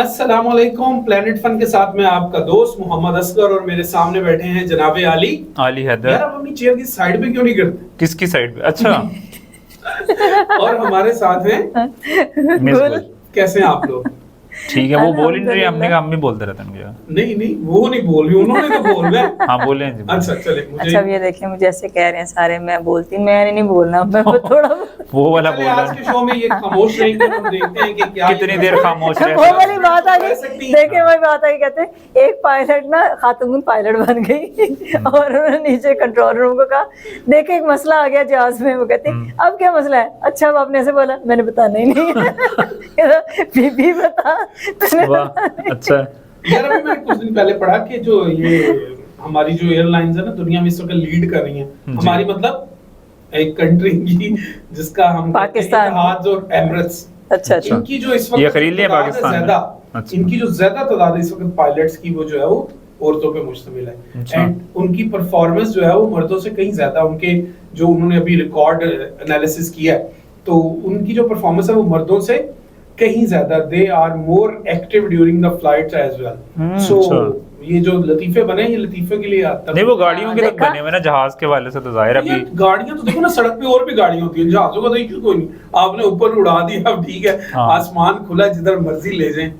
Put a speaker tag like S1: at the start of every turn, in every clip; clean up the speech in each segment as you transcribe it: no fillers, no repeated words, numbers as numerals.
S1: السلام علیکم. پلانٹ فن کے ساتھ میں آپ کا دوست محمد اصغر اور میرے سامنے بیٹھے ہیں جناب علی حیدر. یار آپ اپنی چیئر کی سائیڈ پہ کیوں نہیں کرتے؟
S2: کس کی سائیڈ پہ؟ اچھا.
S1: اور ہمارے ساتھ ہیں کیسے ہیں آپ لوگ؟
S2: ٹھیک ہے. وہ بول ہی نہیں رہی, ہم نے کہا ہم بھی بولتے رہتے ہیں.
S1: نہیں وہ نہیں بول رہی, انہوں نے تو بول رہا ہے.
S2: ہاں بولے ہیں.
S1: اچھا چلے.
S3: اچھا یہ دیکھیں مجھے ایسے کہہ رہے ہیں سارے, میں بولتی میں نے نہیں بولنا, میں تھوڑا
S2: وہ والا بول رہا
S1: آج کے شو میں یہ خاموش رہیں گے, ہم دیکھتے ہیں کہ کیا
S2: کتنی دیر خاموش رہے.
S3: وہ والی بات آ گئی, دیکھیں وہی بات آئی, کہتے ہیں ایک پائلٹ نا خاتون پائلٹ بن گئی اور انہوں نے نیچے کنٹرول روم کو کہا دیکھیں ایک مسئلہ آ گیا جہاز میں. وہ کہتے ہیں اب کیا مسئلہ ہے؟ اچھا اب آپ نے ایسے بولا, میں نے بتانا ہی نہیں. بی بتا.
S2: اچھا
S1: یار ابھی میں کچھ دن پہلے پڑھا کہ جو یہ ہماری جو ایئر لائنز ہیں نا دنیا میں اس وقت لیڈ کر رہی ہیں, ہماری مطلب ایک کنٹری کی جس کا ہم
S3: پاکستان
S1: اتحاد اور ایمریٹس,
S3: اچھا
S1: ان کی جو اس وقت
S2: یہ خرید لیا پاکستان
S1: زیادہ, ان کی جو زیادہ تعداد ہے اس وقت پائلٹس کی, وہ جو ہے وہ عورتوں پہ مشتمل ہے. اینڈ ان کی پرفارمنس جو ہے وہ مردوں سے کہیں زیادہ, ان کے جو انہوں نے ابھی ریکارڈ انالیسس کیا ہے تو ان کی جو پرفارمنس ہے وہ مردوں سے کہیں زیادہ, they are more active during the flights as well. So یہ جو لطیفے بنے یہ لطیفے کے لیے آتا ہے.
S2: نہیں وہ گاڑیوں کے بنے ہوئے نا جہاز کے والے سے, تو ظاہر ہے ابھی
S1: گاڑیاں تو دیکھو نا سڑک پہ اور بھی گاڑیاں ہوتی ہیں, جہازوں کا تو ایشو کوئی نہیں, آپ نے اوپر اڑا دیا اب ٹھیک ہے, آسمان کھلا جدھر مرضی لے جائیں.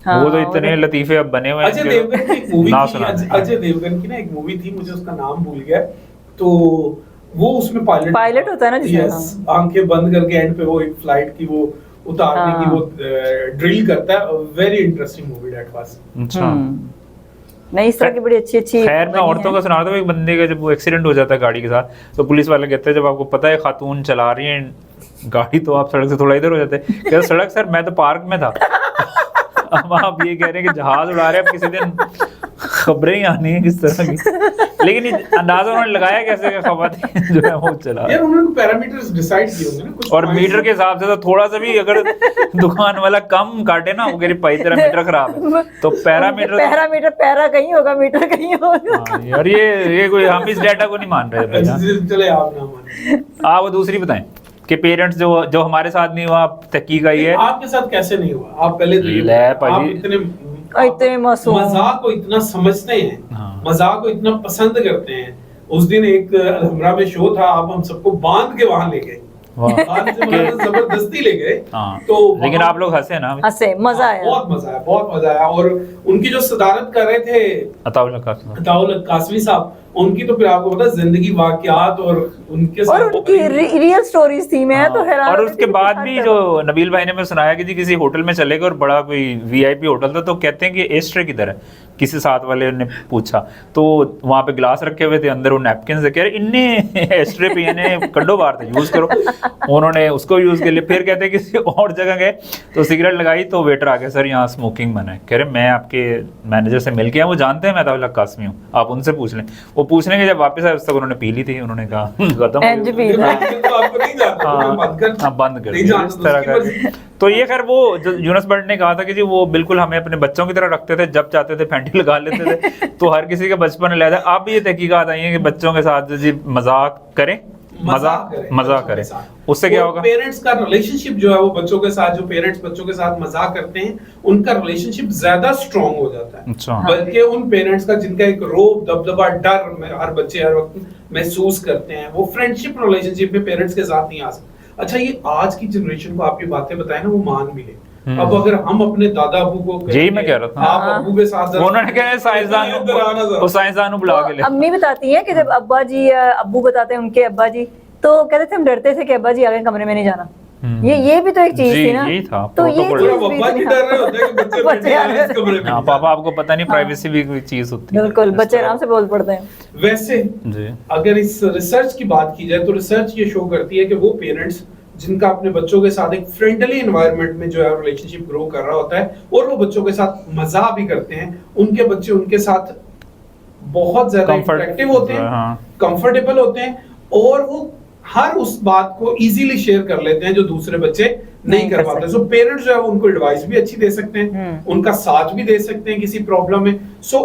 S2: وہ تو اتنے لطیفے اب بنے ہوئے ہیں.
S1: اجے دیوگن کی ایک مووی تھی, اجے دیوگن کی نا ایک مووی تھی, مجھے اس کا نام بھول گیا, تو وہ اس میں پائلٹ
S3: ہوتا ہے نا
S1: جس میں آنکھیں بند کر کے اینڈ پہ وہ ایک فلائٹ کی وہ اتارنے کی وہ ڈرل کرتا ہے. Very interesting movie that was.
S2: اچھا
S3: نہیں اس طرح کی بڑی اچھی اچھی.
S2: خیر میں عورتوں کا سنا رہا تھا, ایک بندے کا جب وہ ایکسیڈنٹ ہو جاتا ہے گاڑی کے ساتھ تو پولیس والے کہتے ہیں جب آپ کو پتہ ہے خاتون چلا رہی ہیں گاڑی تو آپ سڑک سے تھوڑا ادھر ہو جاتے ہیں. کہتے سڑک سر میں تو پارک میں تھا. اب آپ یہ کہہ رہے ہیں کہ جہاز اڑا رہے ہیں, اب کسی دن خبریں ہی آنی ہیں کس طرح کی, لیکن اندازہ انہوں نے لگایا کیسے کہ خواتین جو ہے وہ چلا
S1: یار انہوں نے پیرامیٹرز ڈیسائیڈ کیے ہوں گے نا کچھ,
S2: اور میٹر کے حساب سے تو تھوڑا سا بھی اگر دکان والا کم کاٹے نا وہ کہہ رہی پائی تیرا میٹر خراب ہے تو پیرامیٹر
S3: پیرا کہیں ہوگا میٹر کہیں ہوگا.
S2: یار یہ کوئی ہم اس ڈیٹا کو نہیں مان رہے.
S1: چلے آپ نہ مانیں.
S2: آپ وہ دوسری بتائیں کہ پیرنٹس جو ہمارے ساتھ نہیں ہوا, تحقیق آئی ہے
S1: آپ کے ساتھ کیسے نہیں ہوا؟ آپ پہلے
S3: اتنے معصوم
S1: مزاح کو اتنا سمجھتے ہیں, مزاح کو اتنا پسند کرتے ہیں. اس دن ایک الحمرہ میں شو تھا, آپ ہم سب کو باندھ کے وہاں لے گئے, زبردستی لے گئے, تو
S2: لیکن آپ لوگ ہنسے نا,
S3: ہنسے, مزہ آیا,
S1: بہت مزہ آیا, بہت مزہ آیا. اور ان کی جو صدارت کر رہے تھے
S2: عطاء اللہ
S1: قاسمی صاحب, ان کی تو پھر آپ کو پتا زندگی واقعات اور ان کے
S3: اور ان کی ریئل سٹوریز تھی. میں تو حیران,
S2: اور اس کے بعد بھی جو نبیل بھائی نے میں سنایا کہ جی کسی ہوٹل میں چلے گئے اور بڑا کوئی وی آئی پی ہوٹل تھا, تو کہتے ہیں کہ ایسٹرے کدھر ہے, کسی ساتھ والے نے پوچھا تو وہاں پہ گلاس رکھے ہوئے تھے, اندر وہ نیپکنز کہہ رہے انہیں ایسٹرے پینے کڈو باہر تھے یوز کرو, انہوں نے اس کو یوز کر لیا. پھر کہتے ہیں کسی اور جگہ گئے تو سگریٹ لگائی تو ویٹر آ گیا, سر یہاں اسموکنگ منع ہے. کہہ رہے میں آپ کے مینیجر سے مل کے آیا, وہ جانتے ہیں میں عطاء اللہ قاسمی ہوں, آپ ان سے پوچھ لیں. وہ پوچھنے کے جب واپس آئے اس تک انہوں نے پی لی تھی, انہوں نے کہا ختم بند کر دیا اس طرح کا. تو یہ خیر وہ یونس بٹ نے کہا تھا کہ جی وہ بالکل ہمیں اپنے بچوں کی طرح رکھتے تھے, جب چاہتے تھے پینٹی لگا لیتے تھے. تو ہر کسی کا بچپن لے جائے. اب یہ تحقیقات آئی ہیں کہ بچوں کے ساتھ جی مذاق کریں, مزاق کریں, اس سے کیا ہوگا؟
S1: پیرنٹس کا ریلیشن شپ جو ہے وہ بچوں کے ساتھ, جو پیرنٹس بچوں کے ساتھ مزاق کرتے ہیں ان کا ریلیشن شپ زیادہ اسٹرانگ ہو جاتا ہے, بلکہ ان پیرنٹس کا جن کا ایک روب دبدبا ڈر ہر بچے ہر وقت محسوس کرتے ہیں, وہ فرینڈ شپ ریلیشن شپ میں پیرنٹس کے ساتھ نہیں آ سکتے. اچھا یہ آج کی جنریشن کو آپ کی باتیں بتائیں نا وہ مان بھی لے. اب اگر ہم اپنے دادا ابو کو
S2: یہی میں کہہ رہا تھا,
S1: آپ ابو کے ساتھ
S2: انہوں نے کہا سائنسدانوں بلا کے لے.
S3: امی بتاتی ہیں کہ جب ابا جی ابو بتاتے ہیں ان کے ابا جی, تو کہتے تھے ہم ڈرتے تھے کہ ابا جی آگے کمرے میں نہیں جانا. یہ بھی تو ایک چیز تھی نا, تو
S2: یہ پاپا آپ کو پتہ نہیں پرائیویسی بھی کوئی چیز ہوتی ہے,
S3: بالکل بچے آرام سے بول پڑتے ہیں.
S1: ویسے اگر اس ریسرچ کی بات کی جائے تو ریسرچ یہ شو کرتی ہے کہ وہ پیرنٹس جن کا اپنے بچوں کے ساتھ ایک فرینڈلی انوائرمنٹ میں جو ہے ریلیشن شپ گرو کر رہا ہوتا ہے اور وہ بچوں کے ساتھ مزاح بھی کرتے ہیں, ان کے بچے ان کے ساتھ بہت زیادہ انٹریکٹیو ہوتے ہیں, کمفرٹیبل ہوتے ہیں, اور وہ ہر اس بات کو ایزیلی شیئر کر لیتے ہیں جو دوسرے بچے نہیں کر پاتے. سو پیرنٹس جو ہے ان کو ایڈوائس بھی اچھی دے سکتے ہیں, ان کا ساتھ بھی دے سکتے ہیں کسی پرابلم میں. سو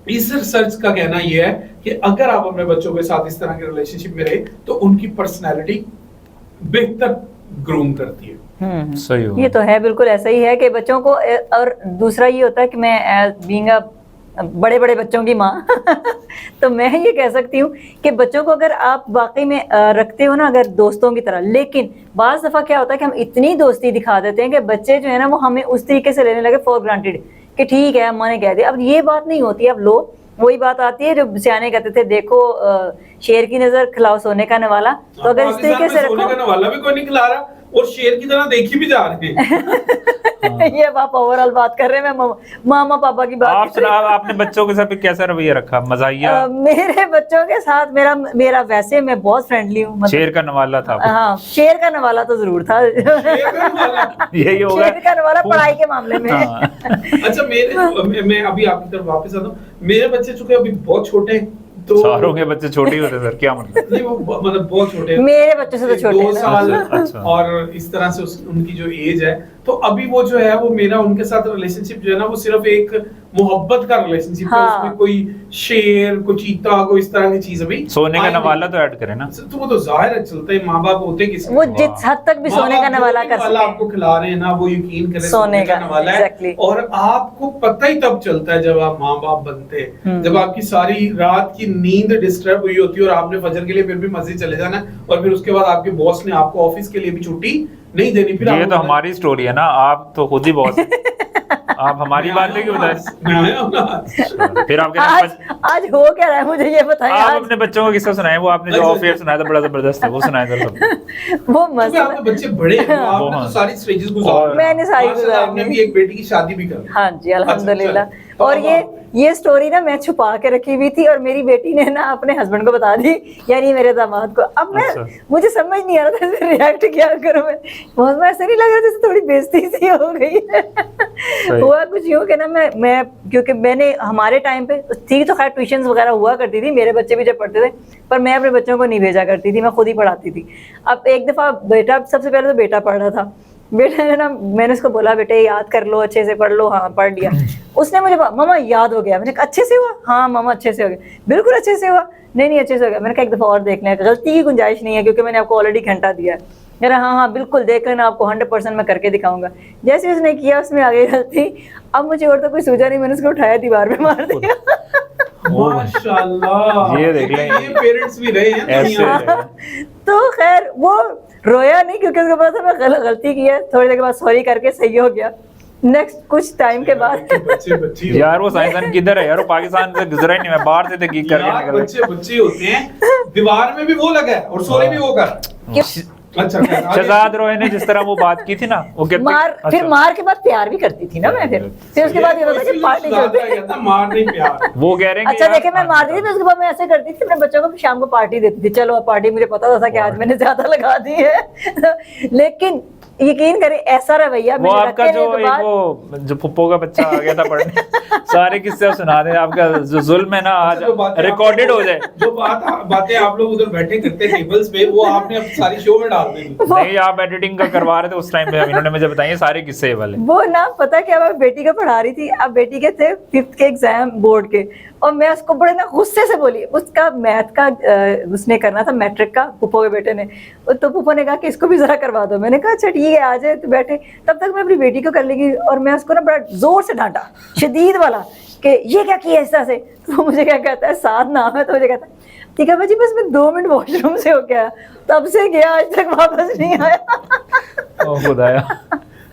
S1: اس ریسرچ کا کہنا یہ ہے کہ اگر آپ اپنے بچوں کے ساتھ اس طرح کے ریلیشن شپ میں رہے تو ان کی پرسنالٹی بہتر گروم کرتی ہے.
S2: सही हो
S3: ये तो है, बिल्कुल ऐसा ही है कि बच्चों को, और दूसरा ये होता है कि मैं बीइंग अ बड़े बड़े बच्चों की माँ तो मैं ये कह सकती हूँ कि बच्चों को अगर आप वाकई में रखते हो ना अगर दोस्तों की तरह, लेकिन बाज़ दफ़ा क्या होता है कि हम इतनी दोस्ती दिखा देते हैं कि बच्चे जो है ना वो हमें उस तरीके से लेने लगे फॉर ग्रांटेड कि ठीक है अम्मा ने कह दिया। अब ये बात नहीं होती, अब लो वही बात आती है जो सियाने कहते थे, देखो शेर की नजर खिलाओ सोने का नवाला। तो अगर इस तरीके से रखो,
S1: सोने का नवाला भी कोई नहीं खिला रहा और शेर की तरह देखी भी जा रहे हैं।
S3: ये आप ओवरऑल बात कर रहे हैं, मैं मामा पापा की बात
S2: आप सुना, आपने बच्चों के साथ कैसा रवैया रखा, मजाहिया?
S3: मेरे बच्चों के साथ मेरा वैसे मैं बहुत फ्रेंडली हूँ,
S2: शेर का नवाला था?
S3: हाँ, शेर का नवाला तो जरूर था।
S2: यही होगा,
S3: शेर का नवाला पढ़ाई के मामले में।
S1: अच्छा, मैं अभी आपकी तरफ वापस आता हूँ। मेरे बच्चे चूंकि अभी बहुत छोटे हैं, तो
S2: सारों के बच्चे छोटे होते सर, क्या मतलब?
S1: नहीं, वो मतलब बहुत छोटे हैं,
S3: मेरे बच्चों से तो छोटे
S1: 2 साल
S2: अच्छा।
S1: और इस तरह से उनकी जो एज है, तो अभी वो जो है वो मेरा उनके साथ रिलेशनशिप जो है ना वो सिर्फ एक मोहब्बत का रिलेशनशिप है।
S3: हाँ।
S1: उसमें कोई शेर, कोई चीता, कोई इस तरह की चीज अभी
S2: सोने का
S1: आई नहीं।
S2: नवाला तो ऐड करें ना,
S1: तो वो तो जाहिर है चलता है, माँ बाप होते किस
S3: वो जिस हद तक भी सोने का नवाला कर सकते
S1: आपको खिला रहे हैं ना, वो यकीन करें
S3: सोने का
S1: नवाला है।
S3: exactly।
S1: और आपको पता ही तब चलता है जब आप माँ बाप बनते हैं, जब आपकी सारी रात की नींद डिस्टर्ब हुई होती है और आपने फजर के लिए फिर भी मस्जिद चले जाना है, और फिर उसके बाद आपके बॉस ने आपको ऑफिस के लिए भी छुट्टी नहीं देनी। फिर
S2: ये तो हमारी स्टोरी है ना, आप तो खुद ही बॉस आप हमारी बात नहीं क्यों बताए? फिर आपके
S3: आज हो क्या रहा है मुझे ये बताएं।
S2: आप अपने बच्चों को किस्सा सुनाए, वो आपने जो ऑफ एयर सुनाया था बड़ा जबरदस्त है, वो सुनाया था सब।
S3: वो मसला,
S1: आपके बच्चे बड़े हैं, आपने तो सारी स्टेजेस गुजारी,
S3: मैंने सारी गुजारी,
S1: आपने भी एक बेटी की शादी भी कर ली।
S3: हाँ जी अल्हम्दुलिल्लाह।
S1: तो
S3: और ये स्टोरी ना मैं छुपा के रखी हुई थी और मेरी बेटी ने ना अपने हस्बैंड को बता दी, यानी मेरे दामाद को। अब मैं मुझे समझ नहीं आ रहा था रिएक्ट क्या करूं मैं ऐसा नहीं लग रहा जैसे थोड़ी बेइज्जती सी हो गई है। हुआ कुछ यूं कि ना मैं क्योंकि मैंने हमारे टाइम पे थी तो खैर ट्यूशंस वगैरह हुआ करती थी, मेरे बच्चे भी जब पढ़ते थे, पर मैं अपने बच्चों को नहीं भेजा करती थी, मैं खुद ही पढ़ाती थी। अब एक दफा बेटा, सबसे पहले तो बेटा पढ़ रहा था, बेटा ने ना, मैंने उसको बोला बेटे याद कर लो, अच्छे से पढ़ लो। हाँ पढ़ लिया। उसने मुझे मम्मा याद हो गया। मैंने कहा अच्छे से हुआ? हाँ मम्मा अच्छे से हो गया। बिल्कुल अच्छे से हुआ? नहीं अच्छे से हो गया। मैंने कहा एक दफा और देख लें, गलती की गुंजाइश नहीं है क्योंकि मैंने आपको ऑलरेडी घंटा दिया है। मेरा हाँ बिल्कुल देख लेना, आपको 100% मैं करके दिखाऊंगा। जैसे उसने किया उसमें आगे गलती, अब मुझे और तो कोई सूझा नहीं, मैंने उसको उठाया दीवार पे मार दिया।
S1: माशाल्लाह,
S2: ये देख लें,
S1: ये पेरेंट्स भी रहे हैं
S2: ऐसे।
S3: तो खैर वो रोया नहीं क्योंकि उसको पता था मैं गलती की है। थोड़ी देर के बाद सॉरी करके सही हो गया। नेक्स्ट कुछ टाइम के बाद
S1: बच्चे
S2: यार वो साइंसन किधर है यार, वो पाकिस्तान से गुजरा ही नहीं, मैं बाहर से तहकीक करके निकल
S1: बच्चे होते हैं, दीवार में भी वो लगा है और सोने भी वो कर। अच्छा,
S2: शहजाद रोए ने जिस तरह वो बात की थी ना, वो कहते
S3: फिर मार के बाद प्यार भी करती थी ना मैं। फिर उसके बाद ये होता कि पार्टी चलती,
S1: मार नहीं प्यार।
S2: वो कह रहे हैं
S3: अच्छा देखे मैं मार दी थी, उसके बाद मैं ऐसे करती थी, अपने बच्चों को शाम को पार्टी देती थी। चलो पार्टी, मुझे पता था कि आज मैंने ज्यादा लगा दी है लेकिन यकीन करें ऐसा रवैया
S2: वो आपका जो फुप्पो का बच्चा आ गया था पढ़ने, सारे किस्से सुना दे, आपका जो जुल्म है ना आज रिकॉर्डेड हो जाए।
S1: जो बातें आप लोग उधर बैठे करते टेबल्स पे, वो आपने अब सारी शो में डाल दी।
S2: नहीं, आप एडिटिंग का करवा रहे थे उस टाइम पे, इन्होंने मुझे बताइए सारे किस्से वाले।
S3: वो ना पता क्या, मैं बेटी को पढ़ा रही थी। अब बेटी के थे 5th के एग्जाम बोर्ड के, और मैं उसको बड़े ना गुस्से से बोली। उसका मैथ का उसने करना था, मैट्रिक का, पुप्पो के बेटे ने। तो पुप्पो ने कहा कि इसको भी जरा करवा दो। मैंने कहा अच्छा ठीक है आ जाए, तो बैठे। तब तक मैं अपनी बेटी को कर लेगी, और मैं उसको ना बड़ा जोर से डांटा, शदीद वाला, कि ये क्या किया इस तरह से। तो मुझे क्या कहता है, साथ नाम है, तो मुझे कहता है ठीक है भाजी बस मैं 2 मिनट वॉशरूम से हो गया। तब से गया आज तक वापस नहीं आया।
S2: ओ खुदाया,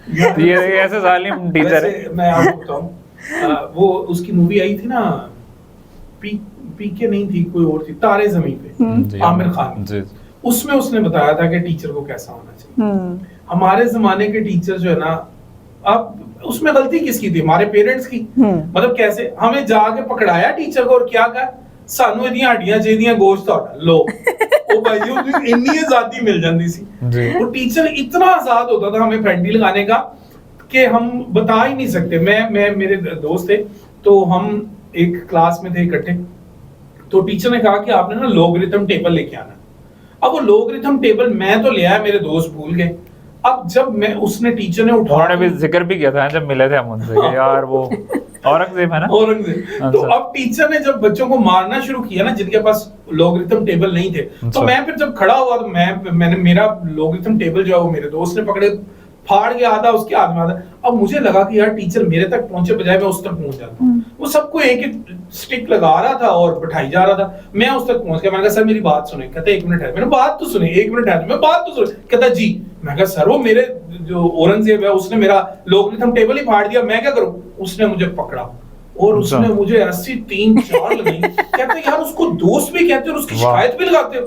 S2: ये ऐसे जालिम टीचर है।
S1: मैं आपको बताऊं, वो उसकी मूवी आई थी ना, पीके नहीं थी, कोई और थी, तारे ज़मीं पे, आमिर खान जी। उसमें उसने बताया था कि टीचर को कैसा होना चाहिए। हमारे जमाने के टीचर जो है ना, अब उसमें गलती किसकी थी? हमारे पेरेंट्स की। मतलब कैसे हमें जाके पकड़ाया टीचर को, और क्या कहा, सानू इदियां हड्डियां चाहिए, गोश्त ਤੁਹਾਡਾ लो। ओ भाई जी इतनी आजादी मिल जाती सी। वो टीचर इतना आजाद होता था हमें फैंडी लगाने का कि हम बता ही नहीं सकते। मैं मेरे दोस्त थे, तो हम एक क्लास में थे इकट्ठे, तो टीचर ने कहा कि आपने ना लॉगरिथम टेबल लेके आना। अब वो लॉगरिथम टेबल मैं तो ले आया, मेरे दोस्त भूल गए। अब जब मैं उसने टीचर ने
S2: उन्होंने भी जिक्र भी किया था जब मिले थे हम उनसे कि यार वो औरंगजेब है ना,
S1: औरंगजेब। तो अब टीचर ने जब बच्चों को मारना शुरू किया ना, जिनके पास लॉगरिथम टेबल नहीं थे, तो मैं फिर जब खड़ा हुआ तो मैंने मेरा लॉगरिथम टेबल जो है वो मेरे दोस्त ने पकड़े, फाड़ के आधा उसके हाथ में आता। अब मुझे लगा कि यार टीचर मेरे तक पहुंचे बजाय मैं उस तक पहुंच जाता हूँ। वो सबको एक एक स्टिक लगा रहा था और बिठाई जा रहा था, मैं उस तक पहुंच गया। मैंने कहा सर मेरी बात सुने। कहते 1 मिनट है। मैंने बात तो सुनी, 1 मिनट है, मैं बात तो सुनी। कहता जी। मैं कहा सर वो मेरे जो औरंगजेब है उसने मेरा लोकनिथम टेबल ही फाड़ दिया, मैं क्या करूं? उसने मुझे पकड़ा और उसने मुझे ऐसी 3-4 लगाई। कहते यार उसको दोस्त भी कहते हो और उसकी शिकायत भी लगाते हो।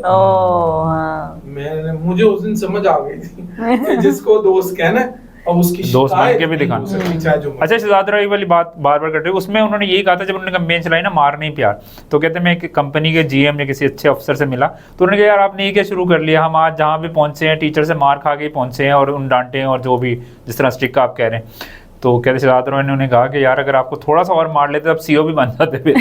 S1: मैंने मुझे उस दिन समझ आ गई थी कि जिसको दोस्त कहना और उसकी
S2: दोस्त मान के भी दिखाना। अच्छा शहजाद रावी वाली बात बार बार कर रहे हो, उसमें उन्होंने यही कहा था जब उन्होंने कैंपेन चलाई ना मार नहीं प्यार, तो कहते मैं एक कंपनी के जीएम या किसी अच्छे अफसर से मिला तो उन्होंने कहा यार आपने ये क्या शुरू कर लिया, हम आज जहाँ भी पहुंचे हैं टीचर से मार खा के पहुंचे हैं और उन डांटे हैं और जो भी जिस तरह स्ट्रिक का आप कह रहे हैं। तो कहते शहजाद रावी ने उन्हें कहा कि यार अगर आपको थोड़ा सा और मार लेते अब सीओ भी बन जाते थे।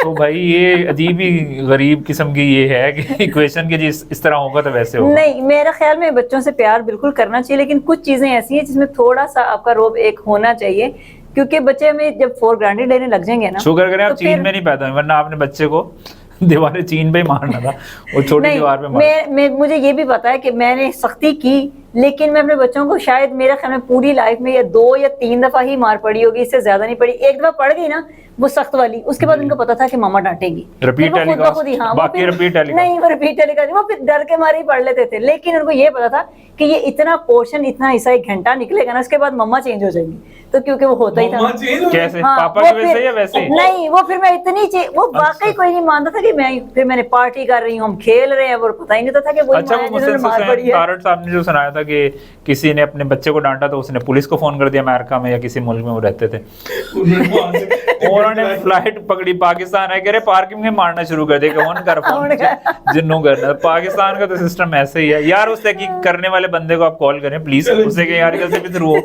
S2: तो भाई ये अजीब ही गरीब किस्म की ये है कि इक्वेशन के जी इस तरह होगा तो वैसे होगा।
S3: नहीं मेरे ख्याल में बच्चों से प्यार बिल्कुल करना चाहिए, लेकिन कुछ चीजें ऐसी हैं जिसमें थोड़ा सा आपका रोब एक होना चाहिए, क्योंकि बच्चे हमें जब फॉर ग्रांटेड लेने लग जाएंगे ना।
S2: शुक्र करें आप चीन में नहीं पैदा हुए, वरना आपने बच्चे को दीवारें चीन पे ही मारना था, वो छोटी दीवार पे
S3: मैं मुझे ये भी पता है कि मैंने सख्ती की, लेकिन मैं अपने बच्चों को शायद मेरे ख्याल में पूरी लाइफ में या 2 या 3 दफा ही मार पड़ी होगी, इससे ज्यादा नहीं पड़ी। एक दफा पड़ गई ना वो सख्त वाली, उसके बाद उनको पता था कि मामा डांटेगी,
S2: रिपीट टेलीकास्ट, बाकी रिपीट टेलीकास्ट
S3: नहीं, वो रिपीट टेलीकास्ट वो फिर डर के मारे ही पढ़ लेते थे। लेकिन उनको ये पता था कि ये इतना पोर्शन इतना हिस्सा 1 घंटा निकलेगा ना, उसके बाद मम्मा चेंज हो जाएंगी, तो क्योंकि वो होता ही था।
S2: कैसे
S3: हाँ,
S2: पापा के वैसे या वैसे
S3: नहीं, वो फिर मैं इतनी वो वाकई कोई नहीं मानता था कि मैं फिर मैंने पार्टी कर रही हूँ, हम खेल रहे हैं, वो पता ही नहीं था कि वो
S2: अच्छा वो कारट साहब ने जो सुनाया था कि किसी ने अपने बच्चे को डांटा तो उसने पुलिस को फोन कर दिया, अमेरिका में या किसी मुल्क में वो रहते थे, और उन्होंने फ्लाइट पकड़ी पाकिस्तान है, कह रहे पार्किंग में मारना शुरू कर दिया, कौन कर फोन जिन्नू करना। पाकिस्तान का तो सिस्टम ऐसे ही है यार। उस तहकीक करने वाले बंदे को आप कॉल करें प्लीज, उससे कि यार कैसे भी थ्रू हो।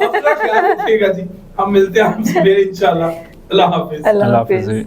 S1: हम मिलते हैं आपसे इंशाल्लाह। अल्लाह हाफिज।
S2: अल्लाह हाफिज।